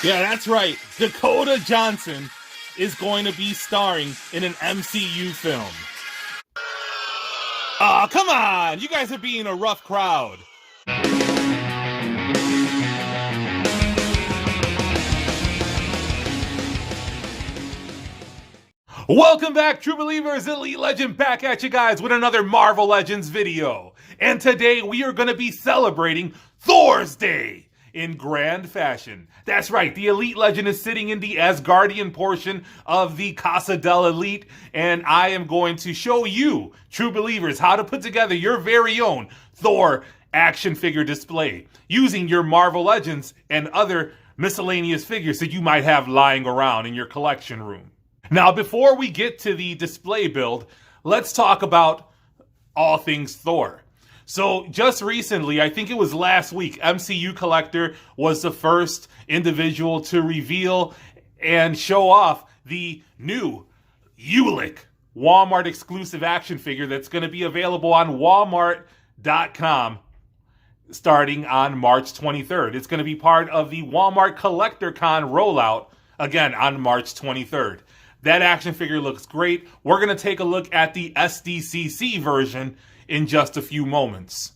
Yeah, that's right. Dakota Johnson is going to be starring in an MCU film. Aw, come on! You guys are being a rough crowd. Welcome back, True Believers, Elite Legend, back at you guys with another Marvel Legends video. And today we are going to be celebrating Thor's Day in grand fashion. That's right, the Elite Legend is sitting in the Asgardian portion of the Casa del Elite, and I am going to show you, True Believers, how to put together your very own Thor action figure display using your Marvel Legends and other miscellaneous figures that you might have lying around in your collection room. Now, before we get to the display build, let's talk about all things Thor. So just recently, I think it was last week, MCU Collector was the first individual to reveal and show off the new Eulek Walmart exclusive action figure that's going to be available on Walmart.com starting on March 23rd. It's going to be part of the Walmart Collector Con rollout, again, on March 23rd. That action figure looks great. We're going to take a look at the SDCC version in just a few moments.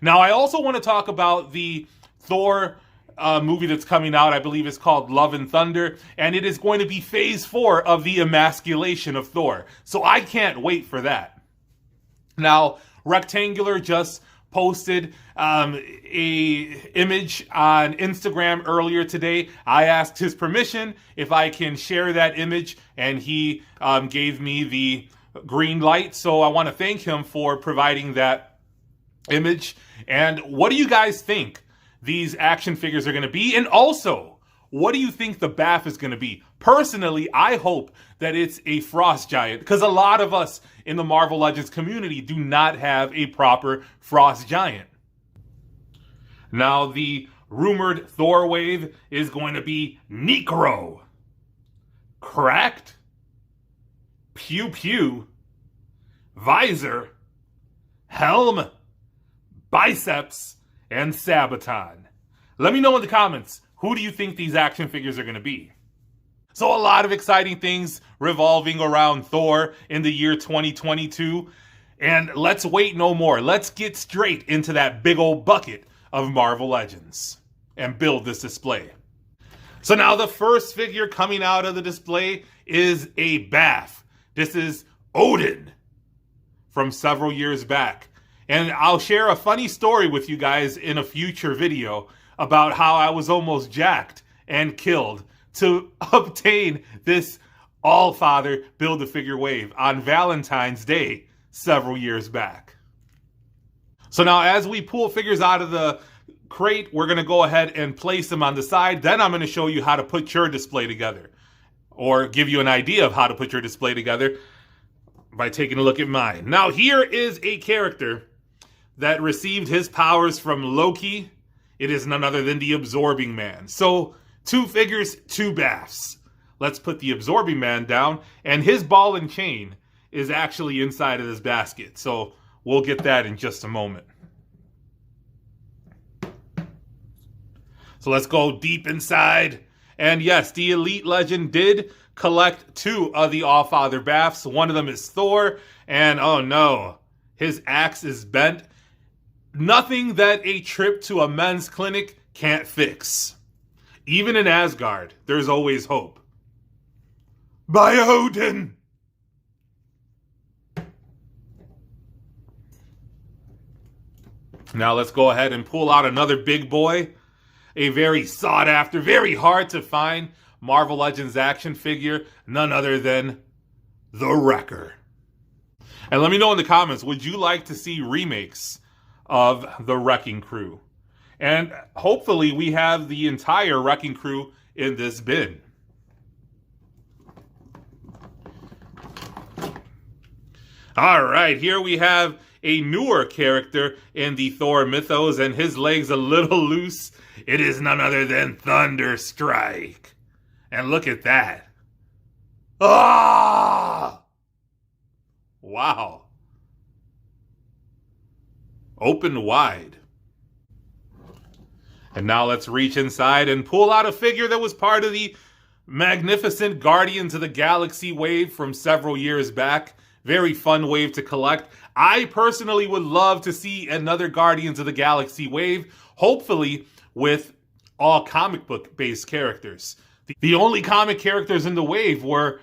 Now, I also want to talk about the Thor movie that's coming out. I believe it's called Love and Thunder, and it is going to be phase 4 of the emasculation of Thor. So I can't wait for that. Now, Rectangular just posted a image on Instagram earlier today. I asked his permission if I can share that image, and he gave me the green light. So I want to thank him for providing that image. And what do you guys think these action figures are going to be? And also, what do you think the BAF is going to be? Personally, I hope that it's a frost giant, because a lot of us in the Marvel Legends community do not have a proper frost giant. Now, the rumored Thor wave is going to be Necro, Cracked, Pew Pew, Visor, Helm, Biceps, and Sabaton. Let me know in the comments, who do you think these action figures are going to be? So a lot of exciting things revolving around Thor in the year 2022. And let's wait no more. Let's get straight into that big old bucket of Marvel Legends and build this display. So now the first figure coming out of the display is a BAF. This is Odin from several years back. And I'll share a funny story with you guys in a future video about how I was almost jacked and killed to obtain this All-Father Build-A-Figure wave on Valentine's Day several years back. So now as we pull figures out of the crate, we're going to go ahead and place them on the side. Then I'm going to show you how to put your display together, or give you an idea of how to put your display together by taking a look at mine. Now here is a character that received his powers from Loki. It is none other than the Absorbing Man. So 2 figures, 2 BAFs. Let's put the Absorbing Man down, and his ball and chain is actually inside of this basket. So we'll get that in just a moment. So let's go deep inside. And yes, the Elite Legend did collect 2 of the All-Father BAFs. One of them is Thor, and oh no, his axe is bent. Nothing that a trip to a men's clinic can't fix. Even in Asgard, there's always hope. By Odin! Now let's go ahead and pull out another big boy. A very sought after, very hard to find Marvel Legends action figure. None other than the Wrecker. And let me know in the comments, would you like to see remakes of the Wrecking Crew? And hopefully we have the entire Wrecking Crew in this bin. All right, here we have a newer character in the Thor mythos, and his legs a little loose. It is none other than Thunderstrike. And look at that. Ah! Wow. Open wide. And now let's reach inside and pull out a figure that was part of the magnificent Guardians of the Galaxy wave from several years back. Very fun wave to collect. I personally would love to see another Guardians of the Galaxy wave, hopefully with all comic book based characters. The only comic characters in the wave were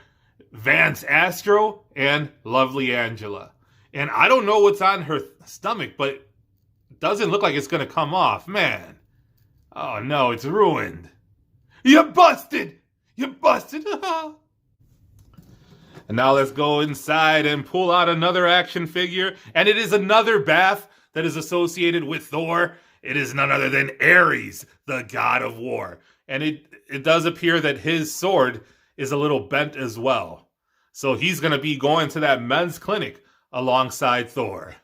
Vance Astro and Lovely Angela. And I don't know what's on her stomach, but it doesn't look like it's going to come off. Man. Oh no, it's ruined. You busted! You busted! And now let's go inside and pull out another action figure. And it is another Bath that is associated with Thor. It is none other than Ares, the god of war. And it does appear that his sword is a little bent as well. So he's going to be going to that men's clinic alongside Thor.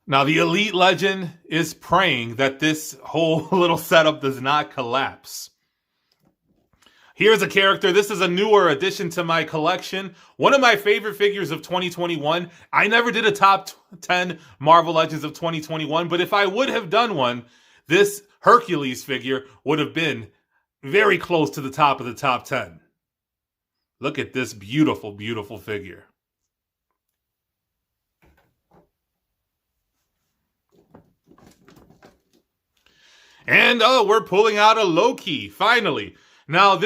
Now the Elite Legend is praying that this whole little setup does not collapse. Here's a character. This is a newer addition to my collection. One of my favorite figures of 2021. I never did a top 10 Marvel Legends of 2021, but if I would have done one, this Hercules figure would have been very close to the top of the top 10. Look at this beautiful, beautiful figure. And we're pulling out a Loki, finally. Now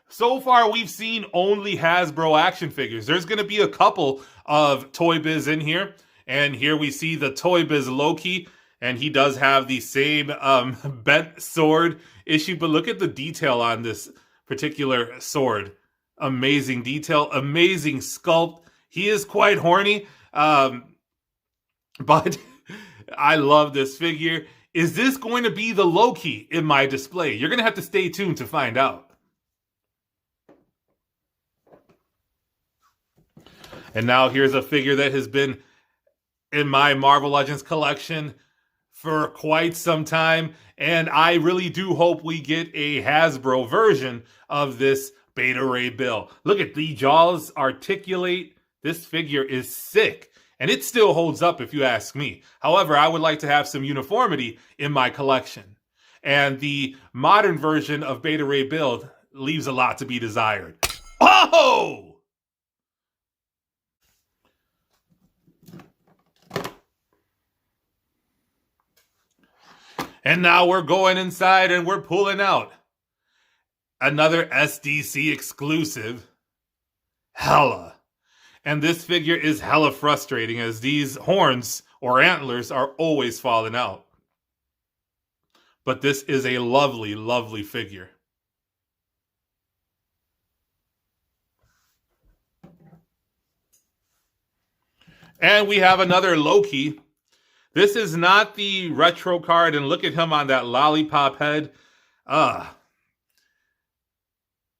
so far we've seen only Hasbro action figures. There's going to be a couple of Toy Biz in here. And here we see the Toy Biz Loki. And he does have the same bent sword issue. But look at the detail on this particular sword. Amazing detail, amazing sculpt. He is quite horny. But I love this figure. Is this going to be the Loki in my display? You're going to have to stay tuned to find out. And now here's a figure that has been in my Marvel Legends collection for quite some time. And I really do hope we get a Hasbro version of this Beta Ray Bill. Look at the jaws articulate. This figure is sick. And it still holds up if you ask me. However, I would like to have some uniformity in my collection. And the modern version of Beta Ray Bill leaves a lot to be desired. Oh! And now we're going inside and we're pulling out another SDC exclusive, Hela. And this figure is hella frustrating as these horns or antlers are always falling out. But this is a lovely, lovely figure. And we have another Loki. This is not the retro card, and look at him on that lollipop head.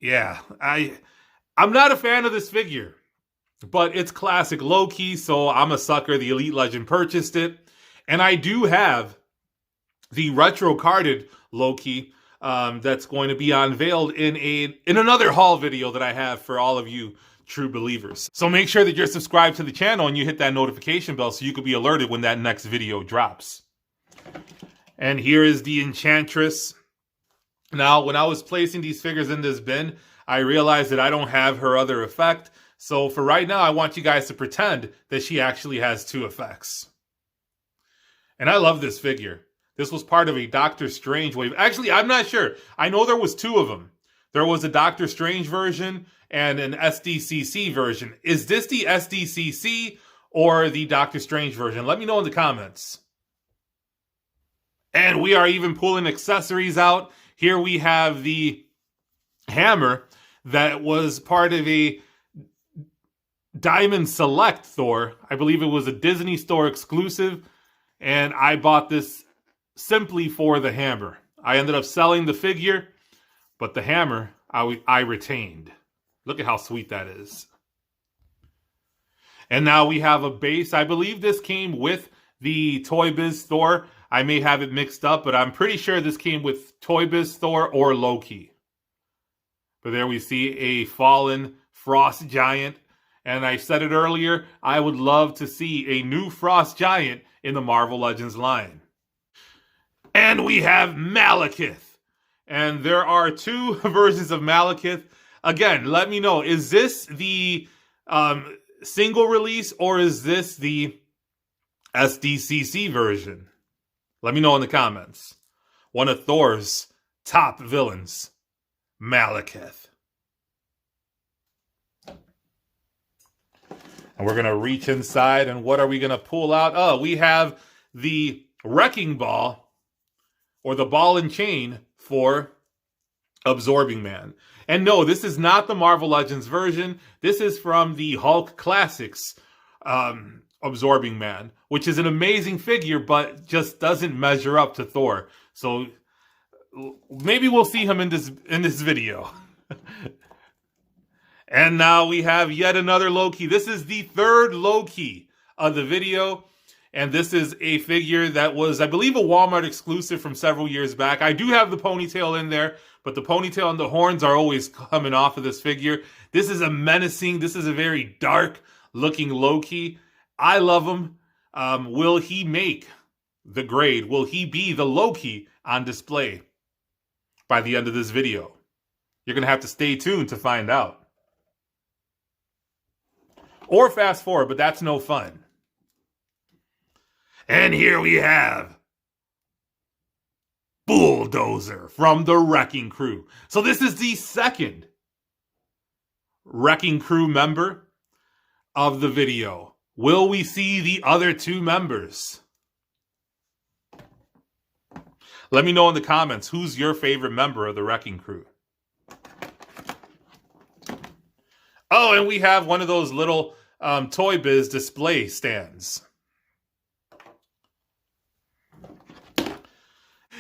Yeah, I'm not a fan of this figure. But it's classic Loki, so I'm a sucker. The Elite Legend purchased it. And I do have the retro carded Loki that's going to be unveiled in another haul video that I have for all of you true believers. So make sure that you're subscribed to the channel and you hit that notification bell so you can be alerted when that next video drops. And here is the Enchantress. Now, when I was placing these figures in this bin, I realized that I don't have her other effect. So for right now, I want you guys to pretend that she actually has two effects. And I love this figure. This was part of a Doctor Strange wave. Actually, I'm not sure. I know there was two of them. There was a Doctor Strange version and an SDCC version. Is this the SDCC or the Doctor Strange version? Let me know in the comments. And we are even pulling accessories out. Here we have the hammer that was part of a Diamond Select Thor. I believe it was a Disney Store exclusive, and I bought this simply for the hammer. I ended up selling the figure, but the hammer I retained. Look at how sweet that is. And now we have a base. I believe this came with the Toy Biz Thor. I may have it mixed up, but I'm pretty sure this came with Toy Biz Thor or Loki. But there we see a fallen Frost Giant. And I said it earlier, I would love to see a new Frost Giant in the Marvel Legends line. And we have Malekith. And there are two versions of Malekith. Again, let me know, is this the single release or is this the SDCC version? Let me know in the comments. One of Thor's top villains, Malekith. And we're going to reach inside, and what are we going to pull out? Oh, we have the Wrecking Ball, or the Ball and Chain for Absorbing Man. And no, this is not the Marvel Legends version. This is from the Hulk Classics Absorbing Man, which is an amazing figure, but just doesn't measure up to Thor. So maybe we'll see him in this video. And now we have yet another Loki. This is the third Loki of the video. And this is a figure that was, I believe, a Walmart exclusive from several years back. I do have the ponytail in there, but the ponytail and the horns are always coming off of this figure. This is a menacing, this is a very dark looking Loki. I love him. Will he make the grade? Will he be the Loki on display by the end of this video? You're going to have to stay tuned to find out. Or fast forward, but that's no fun. And here we have Bulldozer from the Wrecking Crew. So this is the second Wrecking Crew member of the video. Will we see the other two members? Let me know in the comments, who's your favorite member of the Wrecking Crew? Oh, and we have one of those little Toy Biz display stands.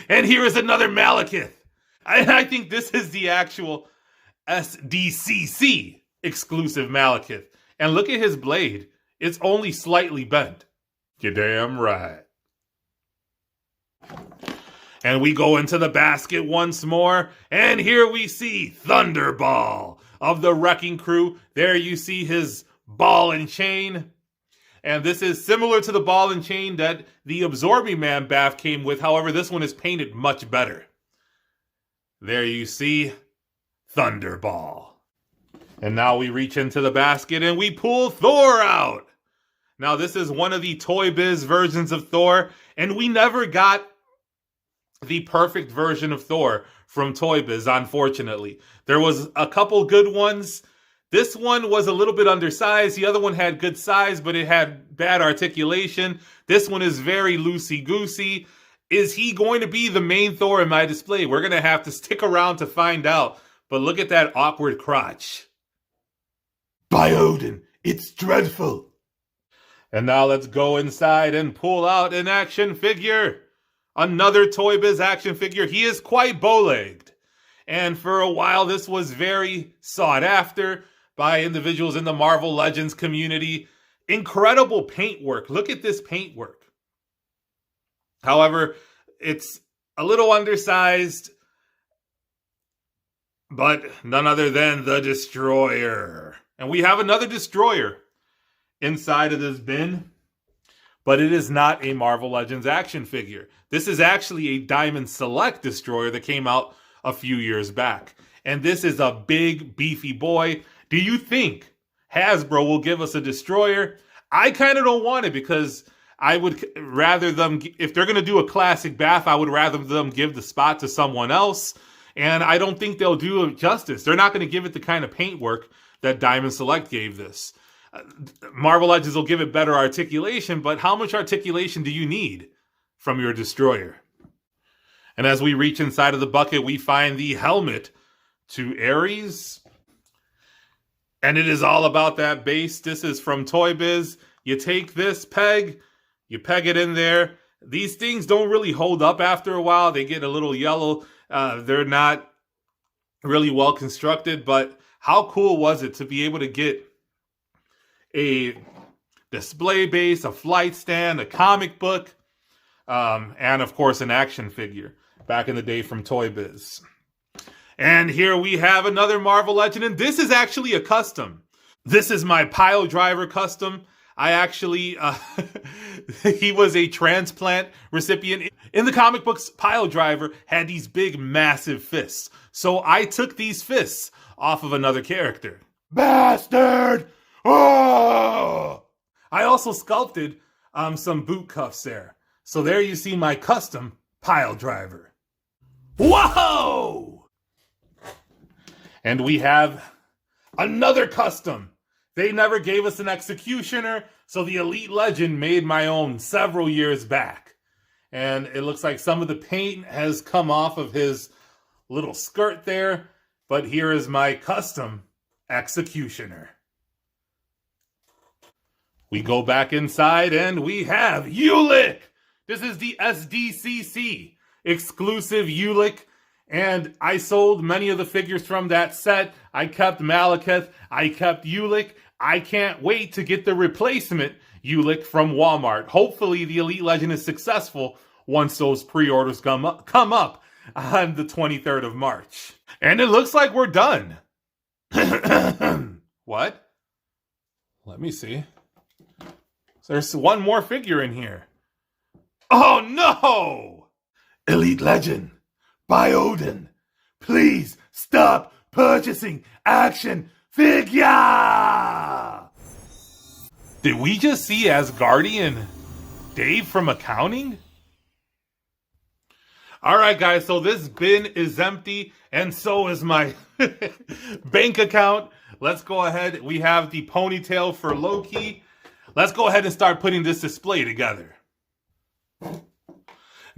And here is another Malekith. I think this is the actual SDCC exclusive Malekith. And look at his blade. It's only slightly bent. You're damn right. And we go into the basket once more. And here we see Thunderball of the Wrecking Crew. There you see his ball and chain. And this is similar to the ball and chain that the Absorbing Man bath came with. However, this one is painted much better. There you see Thunderball. And now we reach into the basket and we pull Thor out. Now this is one of the Toy Biz versions of Thor. And we never got the perfect version of Thor from Toy Biz, unfortunately. There was a couple good ones. This one was a little bit undersized. The other one had good size, but it had bad articulation. This one is very loosey-goosey. Is he going to be the main Thor in my display? We're going to have to stick around to find out. But look at that awkward crotch. By Odin, it's dreadful. And now let's go inside and pull out an action figure. Another Toy Biz action figure. He is quite bow-legged. And for a while, this was very sought after by individuals in the Marvel Legends community. Incredible paintwork. Look at this paintwork. However, it's a little undersized, but none other than the Destroyer. And we have another Destroyer inside of this bin, but it is not a Marvel Legends action figure. This is actually a Diamond Select Destroyer that came out a few years back. And this is a big, beefy boy. Do you think Hasbro will give us a Destroyer? I kind of don't want it because I would rather them, if they're going to do a classic bath, I would rather them give the spot to someone else. And I don't think they'll do it justice. They're not going to give it the kind of paintwork that Diamond Select gave this. Marvel Legends will give it better articulation, but how much articulation do you need from your Destroyer? And as we reach inside of the bucket, we find the helmet to Ares. And it is all about that base. This is from Toy Biz. You take this peg, you peg it in there. These things don't really hold up after a while. They get a little yellow. They're not really well constructed, but how cool was it to be able to get a display base, a flight stand, a comic book, and of course an action figure back in the day from Toy Biz. And here we have another Marvel Legend, and this is actually a custom. This is my Pile Driver custom. I actually, he was a transplant recipient. In the comic books, Piledriver had these big, massive fists. So I took these fists off of another character. Bastard! Oh! I also sculpted some boot cuffs there. So there you see my custom Piledriver. Whoa! And we have another custom. They never gave us an executioner, so the Elite Legend made my own several years back. And it looks like some of the paint has come off of his little skirt there, but here is my custom executioner. We go back inside and we have Eulek. This is the SDCC exclusive Eulek, and I sold many of the figures from that set. I kept Malaketh, I kept Eulek. I can't wait to get the replacement Eulek from Walmart. Hopefully the Elite Legend is successful once those pre-orders come up on the 23rd of March. And it looks like we're done. What? Let me see. There's one more figure in here. Oh no! Elite Legend, by Odin, please stop purchasing action figure! Did we just see Asgardian Dave from accounting? Alright guys, so this bin is empty and so is my bank account. Let's go ahead. We have the ponytail for Loki. Let's go ahead and start putting this display together.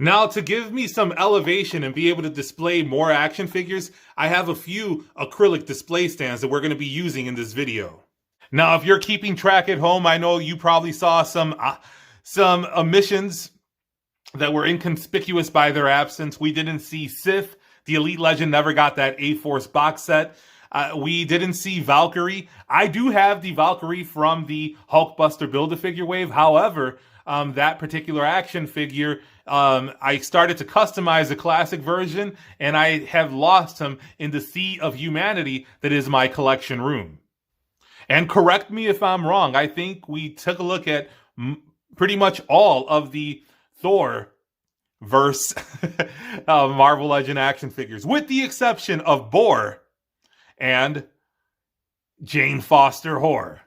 Now, to give me some elevation and be able to display more action figures, I have a few acrylic display stands that we're going to be using in this video. Now, if you're keeping track at home, I know you probably saw some omissions that were inconspicuous by their absence. We didn't see Sif. The Elite Legend never got that A-Force box set. We didn't see Valkyrie. I do have the Valkyrie from the Hulkbuster Build-A-Figure wave. However, that particular action figure, I started to customize the classic version, and I have lost him in the sea of humanity that is my collection room. And correct me if I'm wrong, I think we took a look at pretty much all of the Thor verse Marvel Legend action figures, with the exception of Boar and Jane Foster Horror.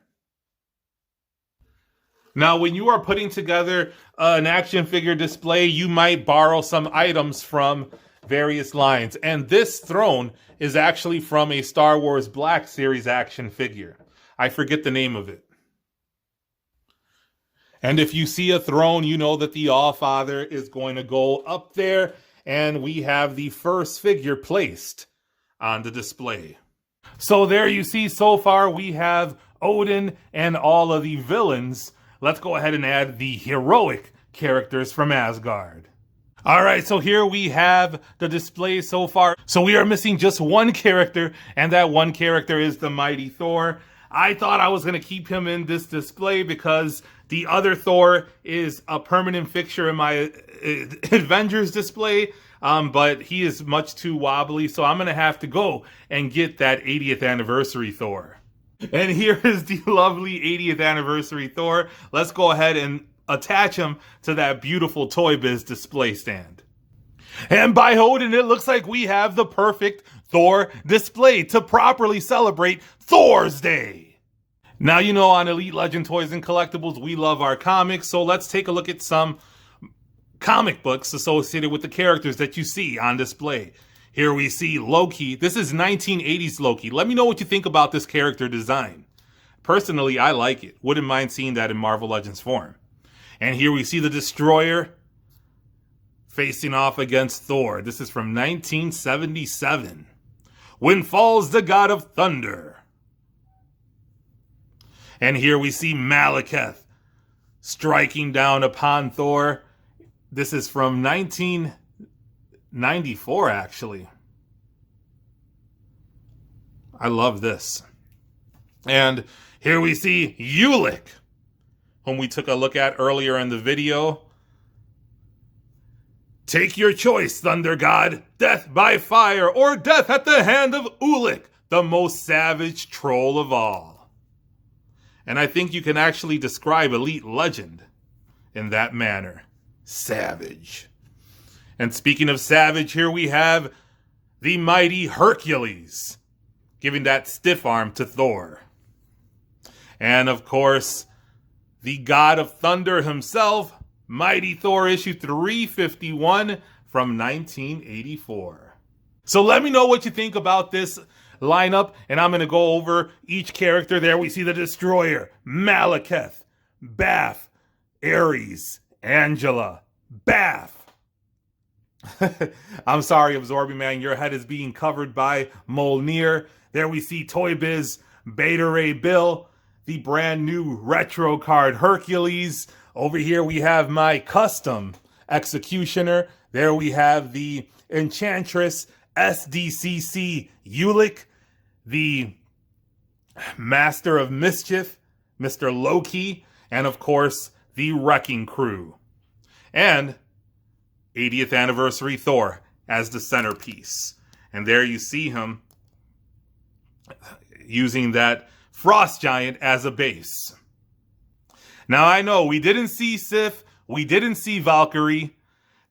Now, when you are putting together an action figure display, you might borrow some items from various lines. And this throne is actually from a Star Wars Black Series action figure. I forget the name of it. And if you see a throne, you know that the All-Father is going to go up there. And we have the first figure placed on the display. So there you see, so far we have Odin and all of the villains. Let's go ahead and add the heroic characters from Asgard. All right, so here we have the display so far. So we are missing just one character, and that one character is the mighty Thor. I thought I was going to keep him in this display because the other Thor is a permanent fixture in my Avengers display. But he is much too wobbly, so I'm going to have to go and get that 80th anniversary Thor. And here is the lovely 80th anniversary Thor. Let's go ahead and attach him to that beautiful Toy Biz display stand. And by Odin, it looks like we have the perfect Thor display to properly celebrate Thor's Day. Now, you know, on Elite Legend Toys and Collectibles, we love our comics, so let's take a look at some comic books associated with the characters that you see on display. Here we see Loki. This is 1980s Loki. Let me know what you think about this character design. Personally, I like it. Wouldn't mind seeing that in Marvel Legends form. And here we see the Destroyer facing off against Thor. This is from 1977. When falls the god of thunder. And here we see Malekith striking down upon Thor. This is from 1994, actually. I love this. And here we see Eulek, whom we took a look at earlier in the video. Take your choice, Thunder God. Death by fire or death at the hand of Eulek, the most savage troll of all. And I think you can actually describe Elite Legend in that manner. Savage. And speaking of savage, here we have the mighty Hercules, giving that stiff arm to Thor. And of course, the god of thunder himself, Mighty Thor issue 351 from 1984. So let me know what you think about this lineup, and I'm going to go over each character. There we see the Destroyer, Malekith, Bath, Ares, Angela, Bath. I'm sorry, Absorbing Man, your head is being covered by Mjolnir. There we see Toy Biz, Beta Ray Bill, the brand new retro card Hercules. Over here we have my custom Executioner. There we have the Enchantress SDCC Eulek, the Master of Mischief, Mr. Loki, and of course, the Wrecking Crew. And 80th Anniversary Thor as the centerpiece. And there you see him using that Frost Giant as a base. Now I know we didn't see Sif, we didn't see Valkyrie.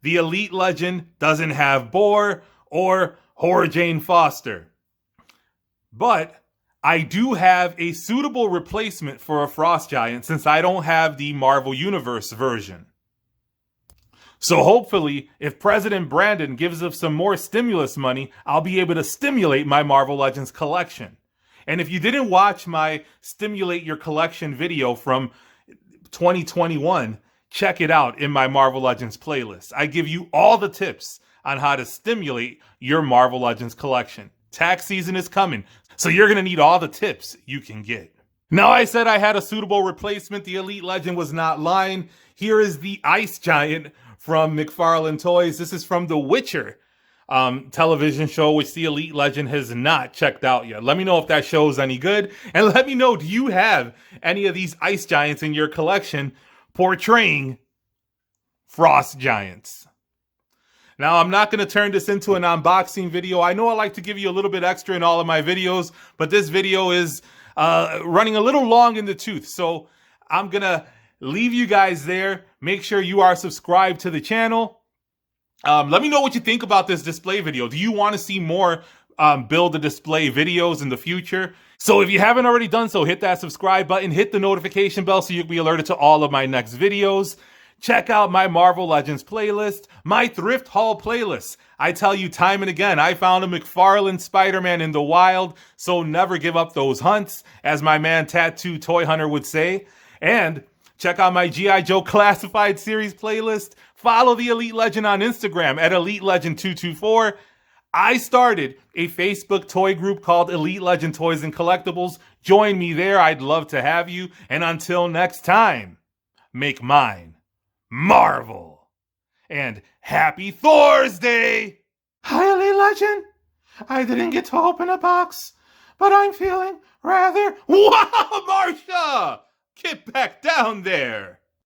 The Elite Legend doesn't have Boar or Hora Jane Foster. But I do have a suitable replacement for a Frost Giant since I don't have the Marvel Universe version. So hopefully, if President Brandon gives us some more stimulus money, I'll be able to stimulate my Marvel Legends collection. And if you didn't watch my Stimulate Your Collection video from 2021, check it out in my Marvel Legends playlist. I give you all the tips on how to stimulate your Marvel Legends collection. Tax season is coming, so you're going to need all the tips you can get. Now, I said I had a suitable replacement. The Elite Legend was not lying. Here is the Ice Giant from McFarlane Toys. This is from The Witcher television show, which the Elite Legend has not checked out yet. Let me know if that show is any good. And let me know, do you have any of these Ice Giants in your collection portraying Frost Giants? Now, I'm not going to turn this into an unboxing video. I know I like to give you a little bit extra in all of my videos, but this video is running a little long in the tooth. So I'm going to leave you guys there. Make sure you are subscribed to the channel. Let me know what you think about this display video. Do you want to see more build a display videos in the future? So if you haven't already done so, hit that subscribe button, hit the notification bell so you'll be alerted to all of my next videos. Check out my Marvel Legends playlist, my thrift haul playlist. I tell you time and again, I found a McFarlane Spider-Man in the wild, so never give up those hunts, as my man Tattoo Toy Hunter would say. And check out my G.I. Joe Classified Series playlist. Follow the Elite Legend on Instagram at EliteLegend224. I started a Facebook toy group called Elite Legend Toys and Collectibles. Join me there. I'd love to have you. And until next time, make mine Marvel. And happy Thor's Day! Hi, Elite Legend. I didn't get to open a box, but I'm feeling rather... Wow, Marsha! Get back down there!